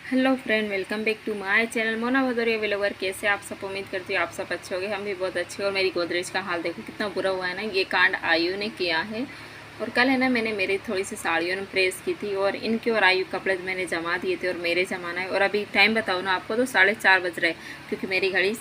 Hello friend, welcome back to my channel Mona Bhadauria vlogger. कैसे आप सब? उम्मीद करती हूँ आप सब अच्छे होंगे। हम भी बहुत अच्छे। और मेरी गोदरेज का हाल देखो कितना बुरा हुआ है ना। ये कांड आयु ने किया है। और कल है ना, मैंने मेरी थोड़ी सी साड़ियों ने प्रेस की थी और इनके और आयु कपड़े मैंने जमा दिए थे और मेरे जमाना है। और अभी टाइम बताऊँ ना आपको तो 4:30 बज रहे, क्योंकि मेरी घड़ी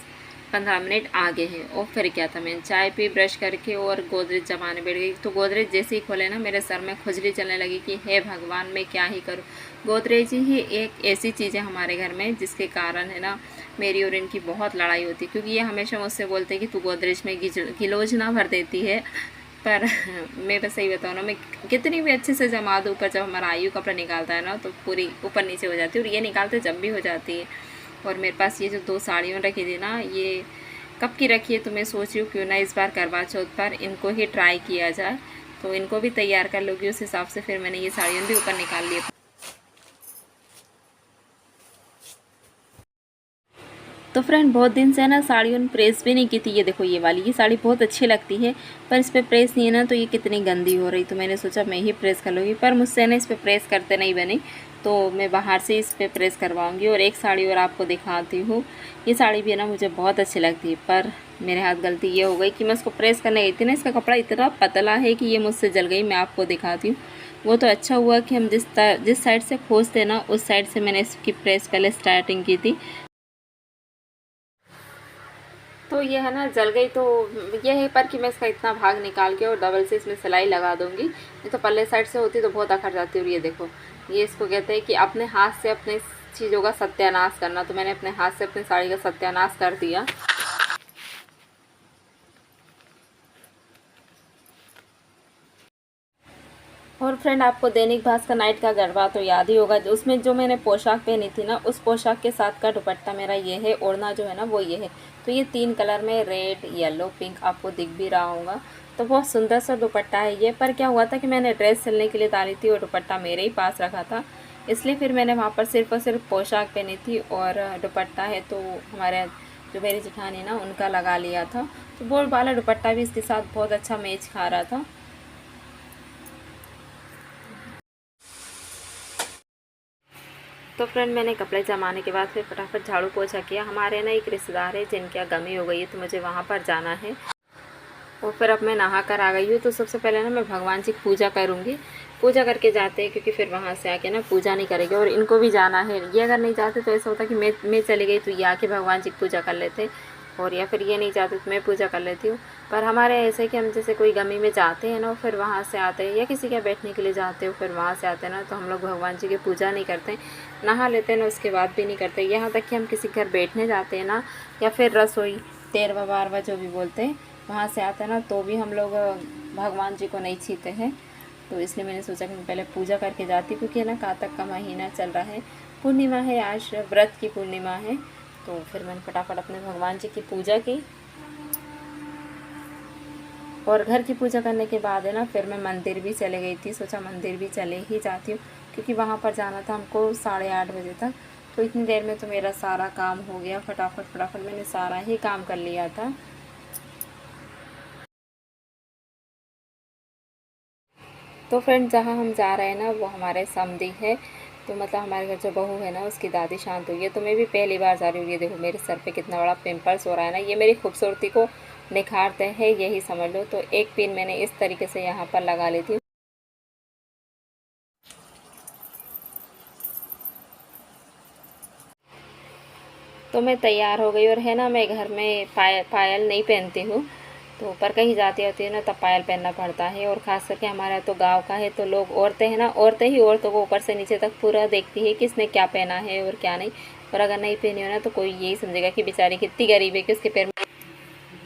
15 मिनट आगे है। और फिर क्या था, मैंने चाय पी, ब्रश करके और गोदरेज जमाने बैठ गई। तो गोदरेज जैसे ही खोले ना, मेरे सर में खुजली चलने लगी कि हे भगवान, मैं क्या ही करूँ। गोदरेज ही एक ऐसी चीज़ है हमारे घर में जिसके कारण है ना, मेरी और इनकी बहुत लड़ाई होती है। क्योंकि ये हमेशा मुझसे बोलते हैं कि तू गोदरेज में गिलोज ना भर देती है। पर मैं बस सही बताऊँ ना, मैं कितनी भी अच्छे से जमा दूँ, पर जब हमारा आयु कपड़ा निकालता है ना तो पूरी ऊपर नीचे हो जाती है। और ये निकालते जब भी हो जाती है। और मेरे पास ये जो 2 साड़ियों रखी थी ना, ये कब की रखी है, तो मैं सोच रही हूँ क्यों ना इस बार करवा चौथ पर इनको ही ट्राई किया जाए। तो इनको भी तैयार कर लूँगी उस हिसाब से। फिर मैंने ये साड़ियों भी ऊपर निकाल ली। तो फ्रेंड, बहुत दिन से ना साड़ियों ने प्रेस भी नहीं की थी। ये देखो, ये वाली ये साड़ी बहुत अच्छी लगती है, पर इस पर प्रेस नहीं है ना, तो ये कितनी गंदी हो रही। तो मैंने सोचा मैं ही प्रेस कर लूँगी, पर मुझसे ना इस पर प्रेस करते नहीं बनी। तो मैं बाहर से इस पर प्रेस करवाऊँगी। और एक साड़ी और आपको दिखाती हूँ। ये साड़ी भी है ना, मुझे बहुत अच्छी लगती है, पर मेरे हाथ गलती ये हो गई कि मैं इसको प्रेस करने गई थी ना, इसका कपड़ा इतना पतला है कि ये मुझसे जल गई। मैं आपको दिखाती हूँ। वो तो अच्छा हुआ कि हम जिस साइड से खोजते ना, उस साइड से मैंने इसकी प्रेस पहले स्टार्टिंग की थी। तो ये है ना, जल गई। तो ये है पर कि मैं इसका इतना भाग निकाल के और डबल से इसमें सिलाई लगा दूंगी। नहीं तो पल्ले साइड से होती तो बहुत अखर जाती। और ये देखो, ये इसको कहते हैं कि अपने हाथ से अपने चीज़ों का सत्यानाश करना। तो मैंने अपने हाथ से अपनी साड़ी का सत्यानाश कर दिया। और फ्रेंड, आपको दैनिक भास्कर नाइट का गरबा तो याद ही होगा। उसमें जो मैंने पोशाक पहनी थी ना, उस पोशाक के साथ का दुपट्टा मेरा ये है। ओढ़ना जो है ना, वो ये है। तो ये 3 कलर में, रेड, येलो, पिंक, आपको दिख भी रहा होगा। तो बहुत सुंदर सा दुपट्टा है ये। पर क्या हुआ था कि मैंने ड्रेस सिलने के लिए डाली थी और दुपट्टा मेरे ही पास रखा था। इसलिए फिर मैंने वहाँ पर सिर्फ और सिर्फ पोशाक पहनी थी और दुपट्टा है तो हमारे जो मेरी जेठानी ना, उनका लगा लिया था। तो वो वाला दुपट्टा भी इसके साथ बहुत अच्छा मैच खा रहा था। तो फ्रेंड, मैंने कपड़े जमाने के बाद फिर फटाफट झाड़ू पोछा किया। हमारे ना एक रिश्तेदार है जिनके यहाँ गमी हो गई है, तो मुझे वहाँ पर जाना है। और फिर अब मैं नहा कर आ गई हूँ। तो सबसे पहले ना मैं भगवान जी की पूजा करूँगी। पूजा करके जाते हैं, क्योंकि फिर वहाँ से आके ना पूजा नहीं करेंगे। और इनको भी जाना है। ये अगर नहीं जाते तो ऐसा होता कि मैं चली गई तो ये आके भगवान जी की पूजा कर लेते, और या फिर ये नहीं जाते तो मैं पूजा कर लेती हूँ। पर हमारे ऐसे है कि हम जैसे कोई गमी में जाते हैं ना, फिर वहाँ से आते हैं, या किसी के बैठने के लिए जाते हो, फिर वहाँ से आते हैं ना, तो हम लोग भगवान जी की पूजा नहीं करते, नहा लेते हैं ना, उसके बाद भी नहीं करते। यहाँ तक कि हम किसी घर बैठने जाते हैं ना, या फिर रसोई, तेरवा बारवा जो भी बोलते हैं, वहाँ से आते हैं ना, तो भी हम लोग भगवान जी को नहीं छीते हैं। तो इसलिए मैंने सोचा कि मैं पहले पूजा करके जाती, क्योंकि है ना, कातक का महीना चल रहा है, पूर्णिमा है, आज व्रत की पूर्णिमा है। तो फिर मैंने फटाफट अपने भगवान जी की पूजा की। और घर की पूजा करने के बाद है ना, फिर मैं मंदिर भी चले गई थी। सोचा मंदिर भी चले ही जाती हूँ, क्योंकि वहाँ पर जाना था हमको 8:30 बजे तक। तो इतनी देर में तो मेरा सारा काम हो गया। फटाफट फटाफट मैंने सारा ही काम कर लिया था। तो फ्रेंड, जहाँ हम जा रहे हैं ना, वो हमारे समधी है। तो मतलब हमारे घर जो बहू है ना, उसकी दादी शांत हुई है। तो मैं भी पहली बार जा रही हूँ। ये देखो मेरे सर पे कितना बड़ा पिंपल्स हो रहा है ना, ये मेरी खूबसूरती को निखारते हैं, यही समझ लो। तो एक पिन मैंने इस तरीके से यहाँ पर लगा ली थी। तो मैं तैयार हो गई। और है ना, मैं घर में पायल नहीं पहनती हूँ। तो ऊपर कहीं जाती होती है ना, तब पायल पहनना पड़ता है। और ख़ास करके हमारा तो गांव का है, तो लोग औरतें हैं ना, औरतें ही औरतों को ऊपर से नीचे तक पूरा देखती है कि इसने क्या पहना है और क्या नहीं। और अगर नहीं पहनी हो ना, तो कोई यही समझेगा कि बेचारी कितनी गरीब है कि उसके पैर में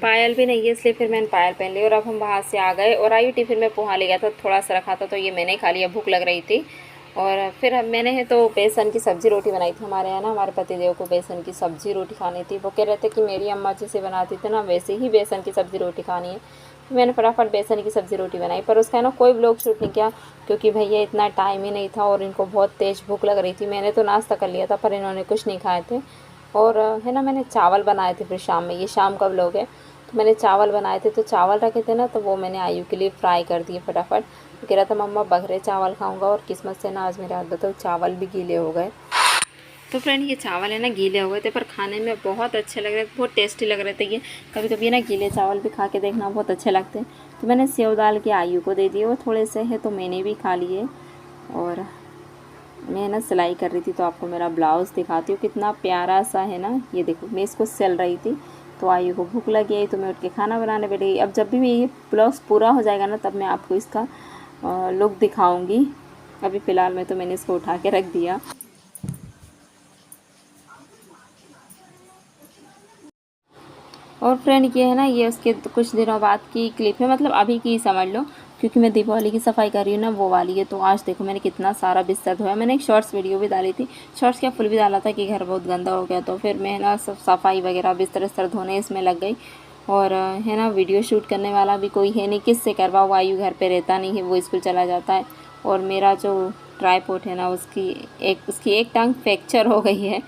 पायल भी नहीं है। इसलिए फिर मैंने पायल पहन ली। और अब हम वहाँ से आ गए और आई टिफ़िन में पोहा ले गया था, थोड़ा सा रखा था, तो ये मैंने खा लिया, भूख लग रही थी। और फिर मैंने है तो बेसन की सब्ज़ी रोटी बनाई थी। हमारे यहाँ ना, हमारे पतिदेव को बेसन की सब्ज़ी रोटी खानी थी। वो कह रहे थे कि मेरी अम्मा जैसे बनाती थी ना, वैसे ही बेसन की सब्ज़ी रोटी खानी है। तो मैंने फटाफट बेसन की सब्ज़ी रोटी बनाई, पर उसका है ना कोई ब्लॉग शूट नहीं किया, क्योंकि भैया इतना टाइम ही नहीं था और इनको बहुत तेज़ भूख लग रही थी। मैंने तो नाश्ता कर लिया था, पर इन्होंने कुछ नहीं खाए थे। और है ना, मैंने चावल बनाए थे फिर शाम में, ये शाम का ब्लॉग है। तो मैंने चावल बनाए थे, तो चावल रखे थे ना, तो वो मैंने आयु के लिए फ्राई कर दिए फटाफट। तो कह रहा था मम्मा बघरे चावल खाऊंगा, और किस्मत से ना आज मेरे हाथ में तो चावल भी गीले हो गए। तो फ्रेंड ये चावल है ना गीले हुए थे पर खाने में बहुत अच्छे लग रहे थे, बहुत टेस्टी लग रहे थे। ये कभी कभी ना गीले चावल भी खा के देखना बहुत अच्छे लगते हैं। तो मैंने सेव डाल के आयु को दे दिए, वो थोड़े से है तो मैंने भी खा लिए। और मैं ना सिलाई कर रही थी तो आपको मेरा ब्लाउज़ दिखाती हूँ कितना प्यारा सा है ना। ये देखो मैं इसको सिल रही थी तो आयु को भूख लगी आई तो मैं उठ के खाना बनाने बैठ गई। अब जब भी ये ब्लाउज़ पूरा हो जाएगा ना तब मैं आपको इसका लुक दिखाऊंगी। अभी फ़िलहाल में तो मैंने इसको उठा के रख दिया। और फ्रेंड ये है ना, ये उसके कुछ दिनों बाद की क्लिप है, मतलब अभी की समझ लो, क्योंकि मैं दीपावली की सफाई कर रही हूँ ना वो वाली है। तो आज देखो मैंने कितना सारा बिस्तर धोया। मैंने एक शॉर्ट्स वीडियो भी डाली थी, शॉर्ट्स क्या फुल भी डाला था कि घर बहुत गंदा हो गया। तो फिर मैं ना सब सफाई वगैरह बिस्तर धोने इसमें लग गई। और है ना वीडियो शूट करने वाला भी कोई है नहीं, किससे करवाऊँ। आयु घर पर रहता नहीं है, वो स्कूल चला जाता है। और मेरा जो ट्राईपॉड है ना उसकी एक टांग फ्रैक्चर हो गई है।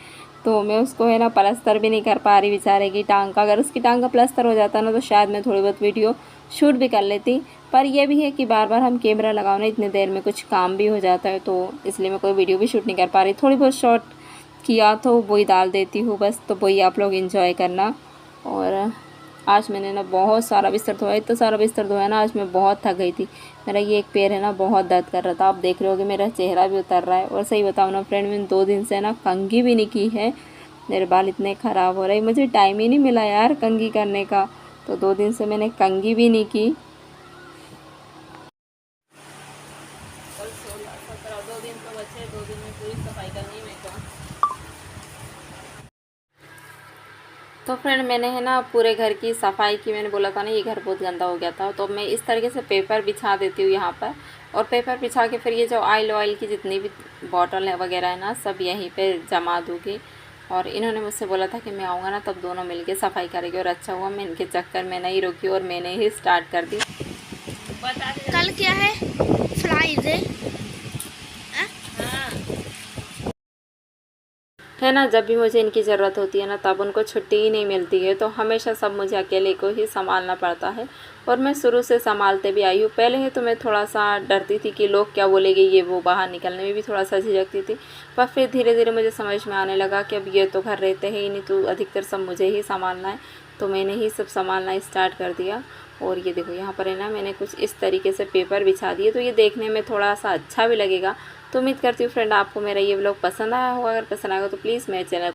तो मैं उसको है ना प्लास्टर भी नहीं कर पा रही बेचारे की टांग का। अगर उसकी टांग का प्लास्टर हो जाता ना तो शायद मैं थोड़ी बहुत वीडियो शूट भी कर लेती। पर यह भी है कि बार बार हम कैमरा लगाओ ना इतनी देर में कुछ काम भी हो जाता है, तो इसलिए मैं कोई वीडियो भी शूट नहीं कर पा रही। थोड़ी बहुत शॉर्ट किया तो वही डाल देती हूँ बस, तो वही आप लोग इंजॉय करना। और आज मैंने ना बहुत सारा बिस्तर धोया, इतना सारा बिस्तर धोया ना आज मैं बहुत थक गई थी। मेरा ये एक पैर है ना बहुत दर्द कर रहा था, आप देख रहे हो कि मेरा चेहरा भी उतर रहा है। और सही बताऊँ ना फ्रेंड, मैंने 2 दिन से ना कंघी भी नहीं की है। मेरे बाल इतने ख़राब हो रहे, मुझे टाइम ही नहीं मिला यार कंघी करने का। तो 2 दिन से मैंने कंघी भी नहीं की। कल 16, 17, 2 दिन तो बचे, 2 दिन में पूरी सफाई करनी है मेरे को। तो फ्रेंड मैंने है ना पूरे घर की सफाई की। मैंने बोला था ना ये घर बहुत गंदा हो गया था, तो मैं इस तरीके से पेपर बिछा देती हूँ यहाँ पर। और पेपर बिछा के फिर ये जो ऑयल की जितनी भी बॉटल है वगैरह है ना सब यहीं पे जमा दूँगी। और इन्होंने मुझसे बोला था कि मैं आऊँगा ना तब दोनों मिलके सफाई करेंगे। और अच्छा हुआ मैं इनके चक्कर में नहीं रुकी और मैंने ही स्टार्ट कर दी। कल क्या है? फ्राइडे है ना। जब भी मुझे इनकी ज़रूरत होती है ना तब उनको छुट्टी ही नहीं मिलती है, तो हमेशा सब मुझे अकेले को ही संभालना पड़ता है। और मैं शुरू से संभालते भी आई हूँ। पहले ही तो मैं थोड़ा सा डरती थी कि लोग क्या बोलेंगे, ये वो, बाहर निकलने में भी थोड़ा सा झिझकती थी। पर फिर धीरे धीरे मुझे समझ में आने लगा कि अब ये तो घर रहते हैं ही नहीं, तो अधिकतर सब मुझे ही संभालना है। तो मैंने ही सब संभालना स्टार्ट कर दिया। और ये देखो यहाँ पर है ना मैंने कुछ इस तरीके से पेपर बिछा दिए, तो ये देखने में थोड़ा सा अच्छा भी लगेगा। तो उम्मीद करती हूँ फ्रेंड आपको मेरा ये व्लॉग पसंद आया होगा। अगर पसंद आएगा तो प्लीज़ मेरे चैनल